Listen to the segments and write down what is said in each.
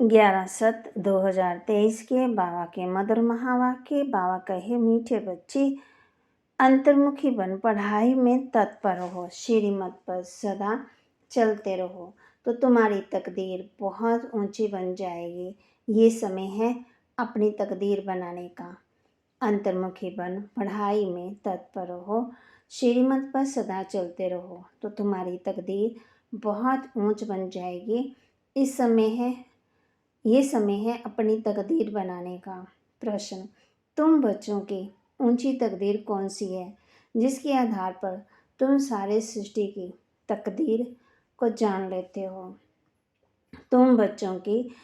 11/7/2023 के बाबा के मधुर महावाक्य। बाबा कहे, मीठे बच्चे अंतर्मुखी बन पढ़ाई में तत्पर रहो, श्रीमत पर सदा चलते रहो तो तुम्हारी तकदीर बहुत ऊंची बन जाएगी। ये समय है अपनी तकदीर बनाने का। अंतर्मुखी बन पढ़ाई में तत्पर रहो, श्रीमत पर सदा चलते रहो तो तुम्हारी तकदीर बहुत ऊंच बन जाएगी। ये समय है अपनी तकदीर बनाने का। प्रश्न, तुम बच्चों की ऊंची तकदीर कौन सी है जिसके आधार पर तुम सारे सृष्टि की तकदीर को जान लेते हो? तुम बच्चों की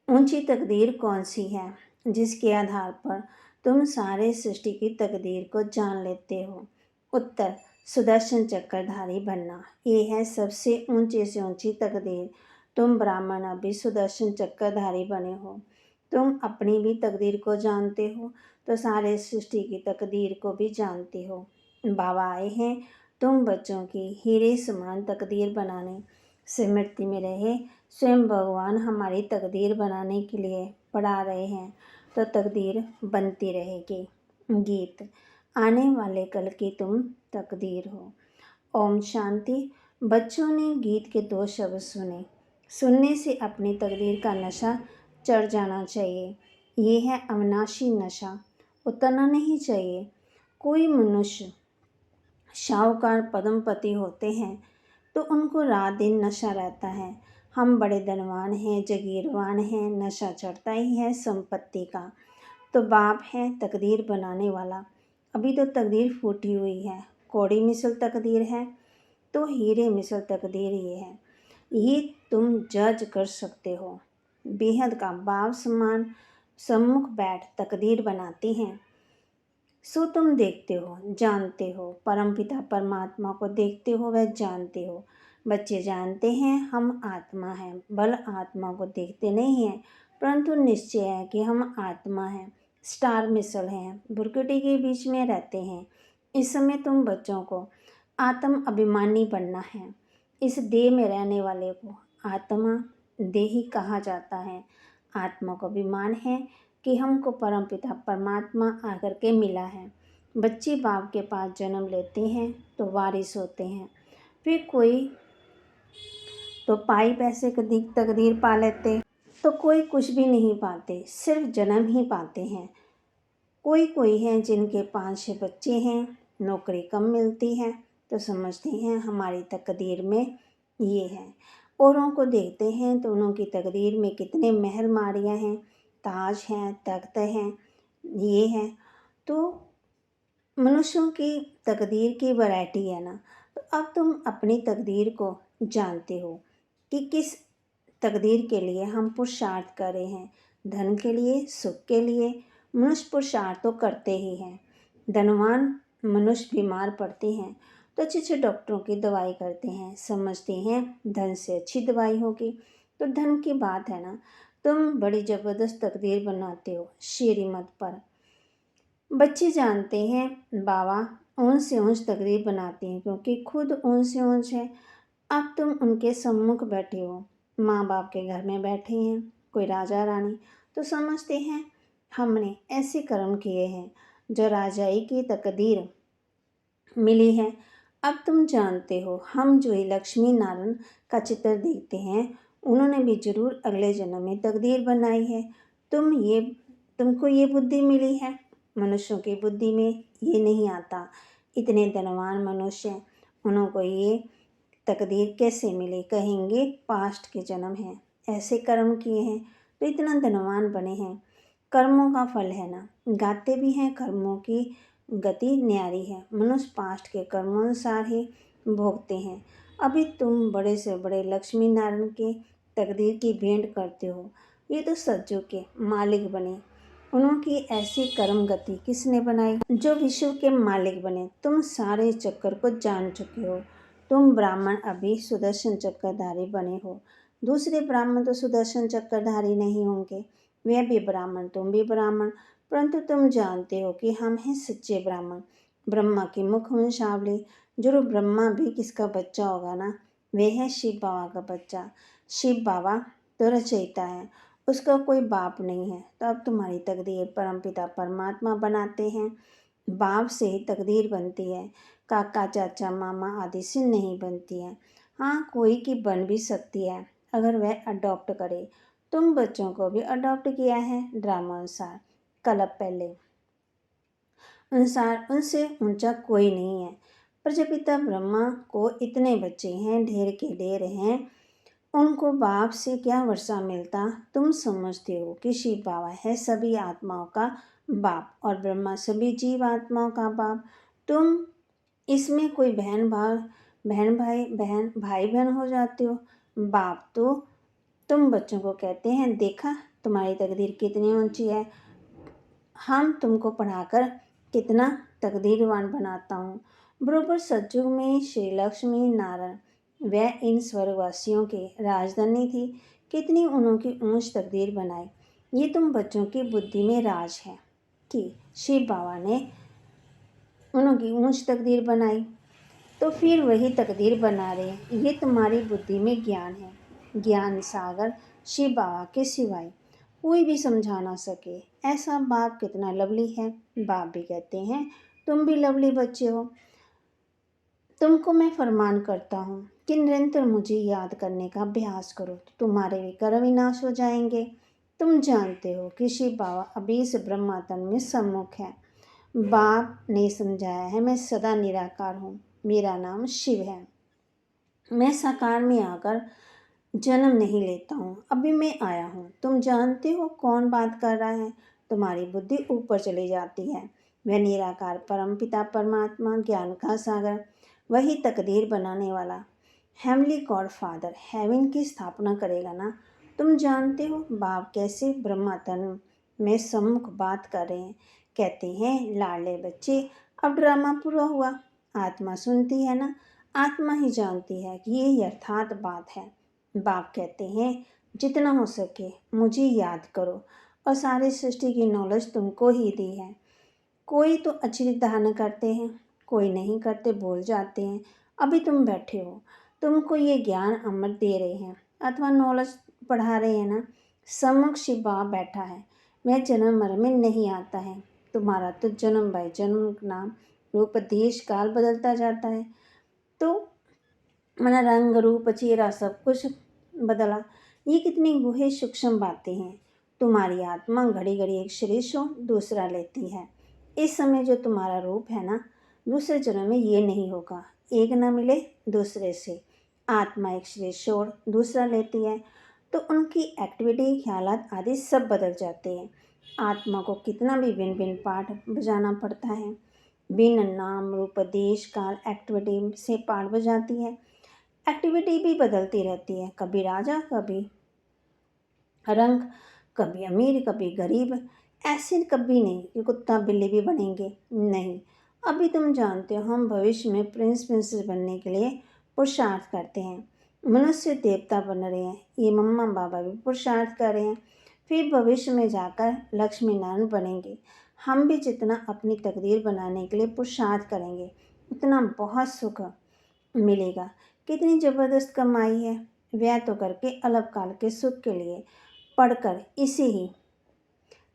ऊंची तकदीर कौन सी है जिसके आधार पर तुम सारे सृष्टि की तकदीर को जान लेते हो? उत्तर, सुदर्शन चक्रधारी बनना। ये है सबसे ऊंची से ऊंची तकदीर। तुम ब्राह्मण अभी सुदर्शन चक्रधारी बने हो। तुम अपनी भी तकदीर को जानते हो तो सारे सृष्टि की तकदीर को भी जानते हो। बाबा आए हैं तुम बच्चों की हीरे समान तकदीर बनाने। स्मृति में रहे, स्वयं भगवान हमारी तकदीर बनाने के लिए पढ़ा रहे हैं तो तकदीर बनती रहेगी। गीत, आने वाले कल की तुम तकदीर हो। ओम शांति। बच्चों ने गीत के 2 शब्द सुने। सुनने से अपनी तकदीर का नशा चढ़ जाना चाहिए। ये है अविनाशी नशा, उतरना नहीं चाहिए। कोई मनुष्य शाहूकार पद्मपति होते हैं तो उनको रात दिन नशा रहता है। हम बड़े धनवान हैं, जागीरवान हैं, नशा चढ़ता ही है संपत्ति का। तो बाप है तकदीर बनाने वाला। अभी तो तकदीर फूटी हुई है, कौड़ी मिसल तकदीर है तो हीरे मिसल तकदीर ये है। ये तुम जज कर सकते हो। बेहद का बाप समान सम्मुख बैठ तकदीर बनाती हैं। सो तुम देखते हो, जानते हो, परमपिता परमात्मा को देखते हो, वह जानते हो। बच्चे जानते हैं हम आत्मा हैं, बल आत्मा को देखते नहीं हैं, परंतु निश्चय है कि हम आत्मा हैं, स्टार मिसल हैं, भुरकुटी के बीच में रहते हैं। इस समय तुम बच्चों को आत्म अभिमानी बनना है। इस देह में रहने वाले को आत्मा देही कहा जाता है। आत्मा को अभिमान है कि हमको परमपिता परमात्मा आकर के मिला है। बच्चे बाप के पास जन्म लेते हैं तो वारिस होते हैं। फिर कोई तो पाई पैसे की तकदीर पा लेते तो कोई कुछ भी नहीं पाते, सिर्फ जन्म ही पाते हैं। कोई हैं जिनके 5-6 बच्चे हैं, नौकरी कम मिलती है तो समझते हैं हमारी तकदीर में ये है। औरों को देखते हैं तो उनकी तकदीर में कितने महल मारियाँ हैं, ताज हैं, तख्त हैं, ये हैं। तो मनुष्यों की तकदीर की वैरायटी है ना। तो अब तुम अपनी तकदीर को जानते हो कि किस तकदीर के लिए हम पुरुषार्थ कर रहे हैं। धन के लिए, सुख के लिए मनुष्य पुरुषार्थ तो करते ही हैं। धनवान मनुष्य बीमार पड़ते हैं तो अच्छे अच्छे डॉक्टरों की दवाई करते हैं, समझते हैं धन से अच्छी दवाई होगी। तो धन की बात है ना। तुम बड़ी ज़बरदस्त तकदीर बनाते हो श्रीमत पर। बच्चे जानते हैं बाबा ऊंच से ऊंच तकदीर बनाते हैं क्योंकि खुद ऊंच से ऊंच है। अब तुम उनके सम्मुख बैठे हो, माँ बाप के घर में बैठे हैं, कोई राजा रानी, तो समझते हैं हमने ऐसे कर्म किए हैं जो राजाई की तकदीर मिली है। अब तुम जानते हो हम जो ही लक्ष्मी नारायण का चित्र देखते हैं उन्होंने भी जरूर अगले जन्म में तकदीर बनाई है। तुमको ये बुद्धि मिली है, मनुष्यों की बुद्धि में ये नहीं आता। इतने धनवान मनुष्य हैं, उनको ये तकदीर कैसे मिली? कहेंगे पास्ट के जन्म हैं, ऐसे कर्म किए हैं तो इतना धनवान बने हैं। कर्मों का फल है ना, गाते भी हैं कर्मों की गति न्यारी है। मनुष्य पास्ट के कर्मानुसार ही भोगते हैं। अभी तुम बड़े से बड़े लक्ष्मी नारायण के तकदीर की भेंट करते हो। ये तो सज्जों के मालिक बने, उनकी ऐसी कर्म गति किसने बनाई जो विश्व के मालिक बने? तुम सारे चक्कर को जान चुके हो। तुम ब्राह्मण अभी सुदर्शन चक्रधारी बने हो। दूसरे ब्राह्मण तो सुदर्शन चक्रधारी नहीं होंगे, वे भी ब्राह्मण, तुम भी ब्राह्मण, परंतु तुम जानते हो कि हम हैं सच्चे ब्राह्मण। ब्रह्मा की मुख वंशावली, जो ब्रह्मा भी किसका बच्चा होगा ना, वे है शिव बाबा का बच्चा। शिव बाबा तो रचयिता है, उसका कोई बाप नहीं है। तो अब तुम्हारी तकदीर परमपिता परमात्मा बनाते हैं। बाप से ही तकदीर बनती है, काका चाचा मामा आदि से नहीं बनती है। हाँ, कोई की बन भी सकती है अगर वह अडॉप्ट करे। तुम बच्चों को भी अडॉप्ट किया है ड्रामा अनुसार, कल्प पहले अनुसार उनसे ऊंचा कोई नहीं है। प्रजापिता ब्रह्मा को इतने बच्चे हैं, ढेर के ढेर हैं, उनको बाप से क्या वर्षा मिलता। तुम समझते हो कि शिव बाबा है सभी आत्माओं का बाप और ब्रह्मा सभी जीव आत्माओं का बाप। तुम इसमें कोई बहन भाई बहन हो जाते हो। बाप तो तुम बच्चों को कहते हैं, देखा तुम्हारी तकदीर कितनी ऊंची है, हम तुमको पढ़ाकर कितना तकदीरवान बनाता हूँ। बरोबर सतयुग में श्री लक्ष्मी नारायण वह इन स्वर्गवासियों के राजधानी थी, कितनी उन्होंने ऊंच तकदीर बनाई। ये तुम बच्चों की बुद्धि में राज है कि शिव बाबा ने उन्होंने ऊंच तकदीर बनाई, तो फिर वही तकदीर बना रहे। ये तुम्हारी बुद्धि में ज्ञान है, ज्ञान सागर शिव बाबा के सिवाय कोई भी समझा ना सके। ऐसा बाप कितना लवली है। बाप भी कहते हैं तुम भी लवली बच्चे हो। तुमको मैं फरमान करता हूँ कि निरंतर मुझे याद करने का अभ्यास करो, तो तुम्हारे भी कर्म विनाश हो जाएंगे। तुम जानते हो कि शिव बाबा अभी इस ब्रह्मातन में सम्मुख है। बाप ने समझाया है, मैं सदा निराकार हूँ, मेरा नाम शिव है। मैं साकार में आकर जन्म नहीं लेता हूँ, अभी मैं आया हूँ। तुम जानते हो कौन बात कर रहा है। तुम्हारी बुद्धि ऊपर चली जाती है। वह निराकार परमपिता परमात्मा ज्ञान का सागर, वही तकदीर बनाने वाला हेवनली गॉड फादर हेवन की स्थापना करेगा ना। तुम जानते हो बाप कैसे ब्रह्मातन में सम्मुख बात कर रहे हैं। कहते हैं लाडले बच्चे, अब ड्रामा पूरा हुआ। आत्मा सुनती है ना, आत्मा ही जानती है कि ये यथार्थ बात है। बाप कहते हैं जितना हो सके मुझे याद करो, और सारी सृष्टि की नॉलेज तुमको ही दी है। कोई तो अच्छी धारणा करते हैं, कोई नहीं करते, भूल जाते हैं। अभी तुम बैठे हो, तुमको ये ज्ञान अमृत दे रहे हैं अथवा नॉलेज पढ़ा रहे हैं ना। सम्मुख शिव बाबा बैठा है, वह जन्म मरण में नहीं आता है। तुम्हारा तो जन्म बाय जन्म नाम रूप देश काल बदलता जाता है, तो मन रंग रूप चेहरा सब कुछ बदला। ये कितनी गुहे सूक्ष्म बातें हैं। तुम्हारी आत्मा घड़ी घड़ी एक शरीर छोड़ दूसरा लेती है। इस समय जो तुम्हारा रूप है ना, दूसरे जन्म में ये नहीं होगा। एक न मिले दूसरे से आत्मा एक शरीर छोड़ दूसरा लेती है, तो उनकी एक्टिविटी ख्यालात आदि सब बदल जाते हैं। आत्मा को कितना भी भिन्न भिन्न पाठ बजाना पड़ता है। भिन्न नाम रूप देश काल एक्टिविटी से पाठ बजाती है। एक्टिविटी भी बदलती रहती है, कभी राजा कभी रंग, कभी अमीर कभी गरीब। ऐसे कभी नहीं कि कुत्ता बिल्ली भी बनेंगे, नहीं। अभी तुम जानते हो हम भविष्य में प्रिंस प्रिंसेस बनने के लिए पुरुषार्थ करते हैं। मनुष्य देवता बन रहे हैं, ये मम्मा बाबा भी पुरुषार्थ कर रहे हैं। फिर भविष्य में जाकर लक्ष्मी नारायण बनेंगे। हम भी जितना अपनी तकदीर बनाने के लिए पुरुषार्थ करेंगे, उतना बहुत सुख मिलेगा। कितनी ज़बरदस्त कमाई है। वह तो करके अलग काल के सुख के लिए पढ़कर इसी ही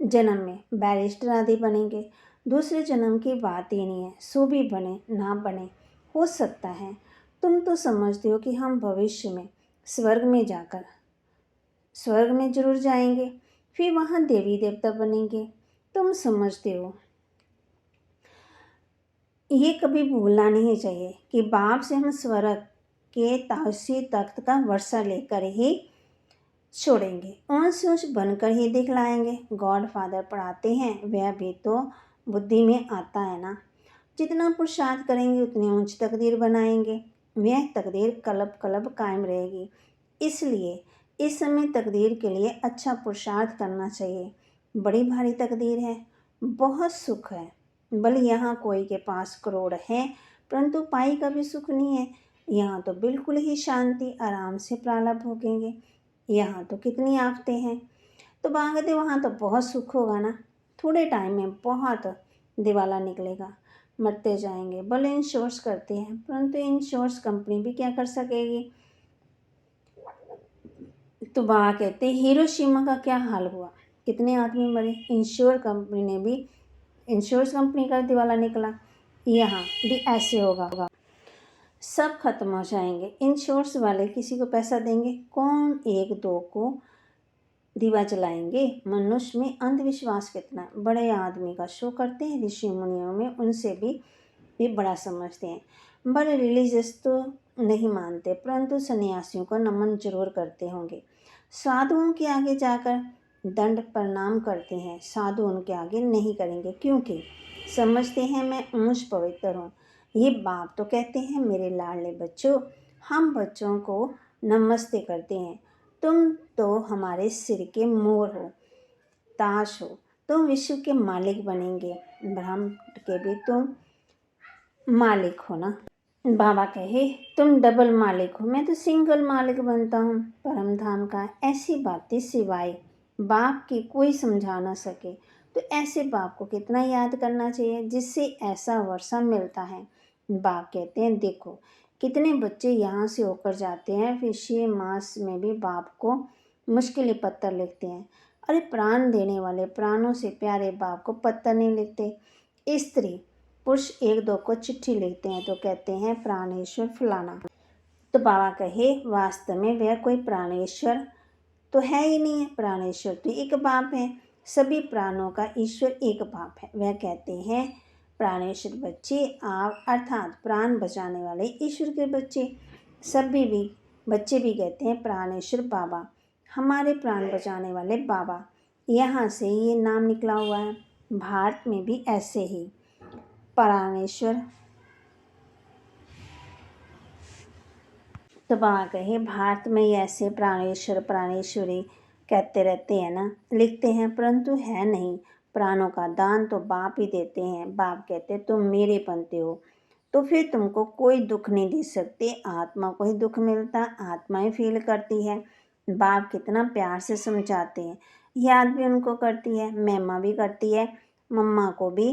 जन्म में बैरिस्टर आदि बनेंगे। दूसरे जन्म की बात ही नहीं है, सो भी बने ना बने, हो सकता है। तुम तो समझते हो कि हम भविष्य में स्वर्ग में जाकर स्वर्ग में जरूर जाएंगे, फिर वहाँ देवी देवता बनेंगे। तुम समझते हो, ये कभी भूलना नहीं चाहिए कि बाप से हम स्वर्ग के ताशी तख्त का वर्षा लेकर ही छोड़ेंगे, ऊंच ऊंच बनकर ही दिखलाएंगे। गॉड फादर पढ़ाते हैं, वह भी तो बुद्धि में आता है ना। जितना पुरुषार्थ करेंगे उतनी ऊंच तकदीर बनाएंगे, वह तकदीर कलब कलब कायम रहेगी। इसलिए इस समय तकदीर के लिए अच्छा पुरुषार्थ करना चाहिए। बड़ी भारी तकदीर है, बहुत सुख है। भले यहाँ कोई के पास करोड़ है, परंतु पाई का भी सुख नहीं है। यहाँ तो बिल्कुल ही शांति आराम से प्रारब्ध भोगेंगे। यहाँ तो कितनी आफतें हैं, तो भागते वहाँ तो बहुत सुख होगा ना। थोड़े टाइम में बहुत दिवाला निकलेगा, मरते जाएंगे। भले इंश्योरेंस करते हैं, परंतु इंश्योरेंस कंपनी भी क्या कर सकेगी। तो बाबा कहते हिरोशिमा का क्या हाल हुआ, कितने आदमी मरे, इंश्योरेंस कंपनी का दिवाला निकला। यहाँ भी ऐसे होगा, सब खत्म हो जाएंगे। इंश्योरेंस वाले किसी को पैसा देंगे, कौन एक दो को दीवा जलाएंगे। मनुष्य में अंधविश्वास कितना है। बड़े आदमी का शो करते हैं, ऋषि मुनियों में उनसे भी बड़ा समझते हैं। बड़े रिलीजियस तो नहीं मानते, परंतु सन्यासियों को नमन जरूर करते होंगे। साधुओं के आगे जाकर दंड प्रणाम करते हैं, साधु उनके आगे नहीं करेंगे, क्योंकि समझते हैं मैं ऊंच पवित्र हूँ। ये बाप तो कहते हैं मेरे लाडले बच्चों, हम बच्चों को नमस्ते करते हैं। तुम तो हमारे सिर के मोर हो, ताश हो, तुम विश्व के मालिक बनेंगे, ब्रह्म के भी तुम मालिक हो ना। बाबा कहे तुम डबल मालिक हो, मैं तो सिंगल मालिक बनता हूँ परम धाम का। ऐसी बातें सिवाय बाप की कोई समझा ना सके, तो ऐसे बाप को कितना याद करना चाहिए जिससे ऐसा वर्षा मिलता है। बाप कहते हैं देखो कितने बच्चे यहाँ से होकर जाते हैं, फिर 6 मास में भी बाप को मुश्किल पत्र लिखते हैं। अरे प्राण देने वाले, प्राणों से प्यारे बाप को पत्र नहीं लिखते। स्त्री पुरुष एक दो को चिट्ठी लिखते हैं तो कहते हैं प्राणेश्वर फलाना। तो बाबा कहे वास्तव में वह कोई प्राणेश्वर तो है ही नहीं है, प्राणेश्वर तो एक बाप है, सभी प्राणों का ईश्वर एक बाप है। वह कहते हैं प्राणेश्वर बच्चे आप, अर्थात प्राण बचाने वाले ईश्वर के बच्चे। सभी भी बच्चे भी कहते हैं प्राणेश्वर बाबा, हमारे प्राण बचाने वाले बाबा। यहाँ से ये नाम निकला हुआ है। भारत में भी ऐसे ही प्राणेश्वर। तो बाबा कहे भारत में ऐसे प्राणेश्वर प्राणेश्वरी कहते रहते हैं ना, लिखते हैं, परंतु है नहीं। प्राणों का दान तो बाप ही देते हैं। बाप कहते तुम मेरे बनते हो तो फिर तुमको कोई दुख नहीं दे सकते, आत्मा को ही दुख मिलता, आत्मा ही फील करती है। बाप कितना प्यार से समझाते हैं, याद भी उनको करती है, महिमा भी करती है, मम्मा को भी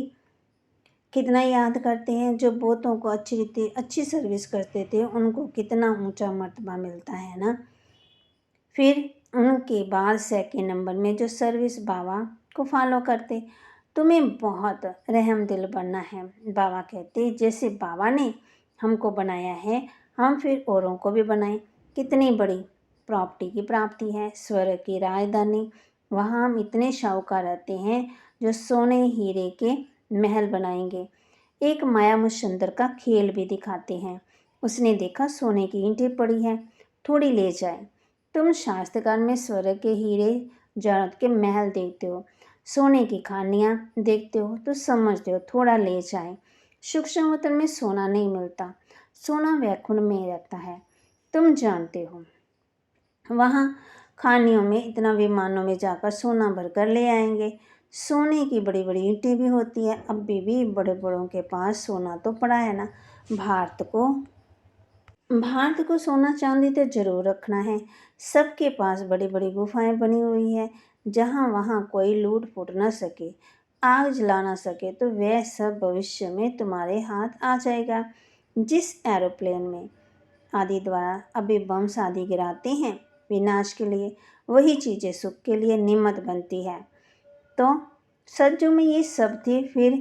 कितना याद करते हैं। जो बहुतों को अच्छी सर्विस करते थे उनको कितना ऊंचा मर्तबा मिलता है ना। फिर उनके बाद सेकंड नंबर में जो सर्विस बाबा को फॉलो करते। तुम्हें बहुत रहम दिल बनना है। बाबा कहते जैसे बाबा ने हमको बनाया है हम फिर औरों को भी बनाएं। कितनी बड़ी प्रॉपर्टी की प्राप्ति है, स्वर्ग की राजधानी। वहाँ हम इतने शाहूकार रहते हैं जो सोने हीरे के महल बनाएंगे। एक माया मुशंदर का खेल भी दिखाते हैं। उसने देखा सोने की ईंटें पड़ी हैं, थोड़ी ले जाए। तुम शास्त्रकार में स्वर्ग के हीरे जन्नत के महल देखते हो, सोने की खानियाँ देखते हो तो समझते हो थोड़ा ले जाए। सूक्ष्म वतन में सोना नहीं मिलता, सोना वैकुंठ में रहता है, तुम जानते हो। वहाँ खानियों में इतना विमानों में जाकर सोना भरकर ले आएंगे। सोने की बड़ी बड़ी ईंटें भी होती है। अभी भी बड़े बड़ों के पास सोना तो पड़ा है ना। भारत को सोना चांदी तो जरूर रखना है। सबके पास बड़ी बड़ी गुफाएं बनी हुई है, जहाँ वहाँ कोई लूट फूट न सके, आग जला ना सके। तो वह सब भविष्य में तुम्हारे हाथ आ जाएगा। जिस एरोप्लेन में आदि द्वारा अभी बम आदि गिराते हैं विनाश के लिए, वही चीज़ें सुख के लिए निमित्त बनती है। तो सज्जों में ये सब थी, फिर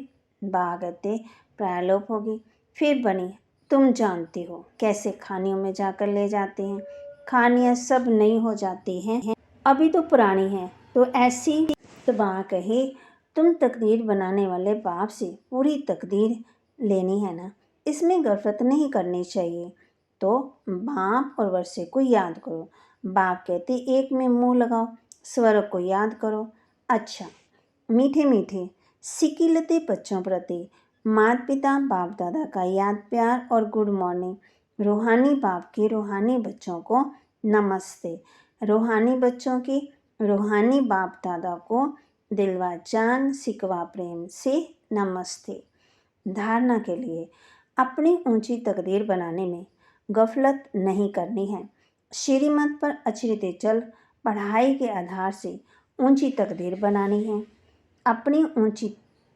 भागते प्रायलोप होगी, फिर बनी। तुम जानते हो कैसे खानियों में जाकर ले जाते हैं। खानियाँ सब नई हो जाती हैं, अभी तो पुरानी हैं। तो ऐसी तो बाबा कहे तुम तकदीर बनाने वाले बाप से पूरी तकदीर लेनी है ना, इसमें गफलत नहीं करनी चाहिए। तो बाप और वर्षे को याद करो। बाप कहते एक में मुंह लगाओ, स्वर्ग को याद करो। अच्छा मीठे मीठे सिकिलते बच्चों प्रति माता पिता बाप दादा का याद प्यार और गुड मॉर्निंग। रूहानी बाप के रूहानी बच्चों को नमस्ते, रूहानी बच्चों की रूहानी बाप दादा को दिलवा जान सिकवा प्रेम से नमस्ते। धारणा के लिए अपनी ऊंची तकदीर बनाने में गफलत नहीं करनी है। श्रीमत पर अचरते चल पढ़ाई के आधार से ऊंची तकदीर बनानी है। अपनी ऊंची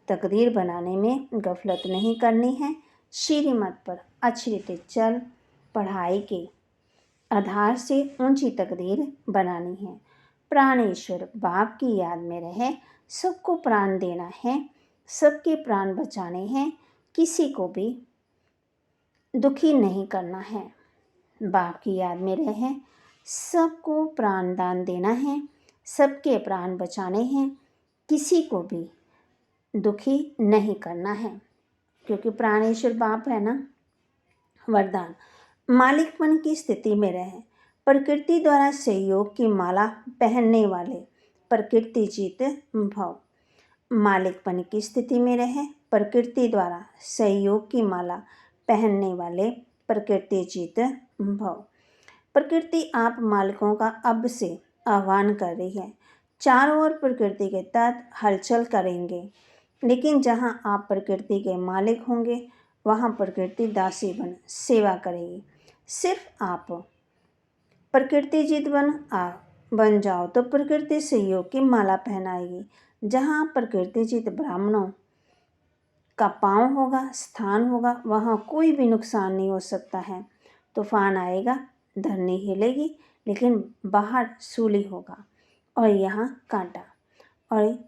तकदीर बनाने में गफलत नहीं करनी है। श्रीमत पर अचरते चल पढ़ाई के आधार से ऊंची तकदीर बनानी है। प्राणेश्वर बाप की याद में रहे, सबको प्राण देना है, सबके प्राण बचाने हैं, किसी को भी दुखी नहीं करना है। बाप की याद में रहे, सबको प्राण दान देना है, सबके प्राण बचाने हैं, किसी को भी दुखी नहीं करना है। क्योंकि प्राणेश्वर बाप है ना। वरदान, मालिकपन की स्थिति में रहें, प्रकृति द्वारा सहयोग की माला पहनने वाले प्रकृति जीत भव। मालिकपन की स्थिति में रहें, प्रकृति द्वारा सहयोग की माला पहनने वाले प्रकृति जीत भव। प्रकृति आप मालिकों का अब से आह्वान कर रही है। चारों ओर प्रकृति के तत्व हलचल करेंगे, लेकिन जहाँ आप प्रकृति के मालिक होंगे वहाँ प्रकृति दासी बन सेवा करेगी। सिर्फ आप प्रकृति जीत बन जाओ तो प्रकृति सहयोग की माला पहनाएगी। जहाँ प्रकृति जीत ब्राह्मणों का पांव होगा, स्थान होगा, वहाँ कोई भी नुकसान नहीं हो सकता है। तूफान आएगा, धरनी हिलेगी, लेकिन बाहर सूली होगा और यहाँ कांटा, और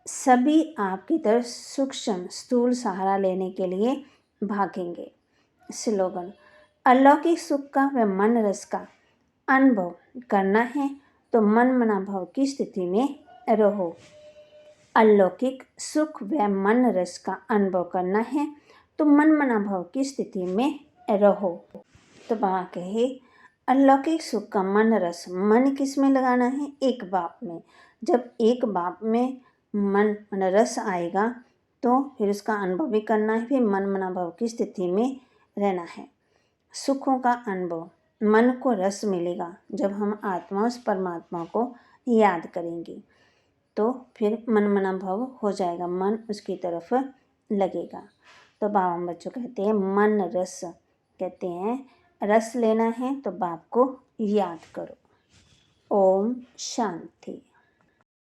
सभी आपकी तरफ सूक्ष्म स्थूल सहारा लेने के लिए भागेंगे। स्लोगन, अलौकिक सुख का व मन रस का अनुभव करना है तो मन मना भाव की स्थिति में रहो। अलौकिक सुख व मन रस का अनुभव करना है तो मन मना भाव की स्थिति में रहो। तो बाबा कहे, अलौकिक सुख का मन रस, मन किस में लगाना है? एक बाप में। जब एक बाप में मन रस आएगा तो फिर उसका अनुभव भी करना है, फिर मन मना भाव की स्थिति में रहना है। सुखों का अनुभव, मन को रस मिलेगा जब हम आत्मा उस परमात्मा को याद करेंगे, तो फिर मन मना भाव हो जाएगा, मन उसकी तरफ लगेगा। तो बाबा बच्चों कहते हैं मन रस, कहते हैं रस लेना है तो बाप को याद करो। ओम शांति।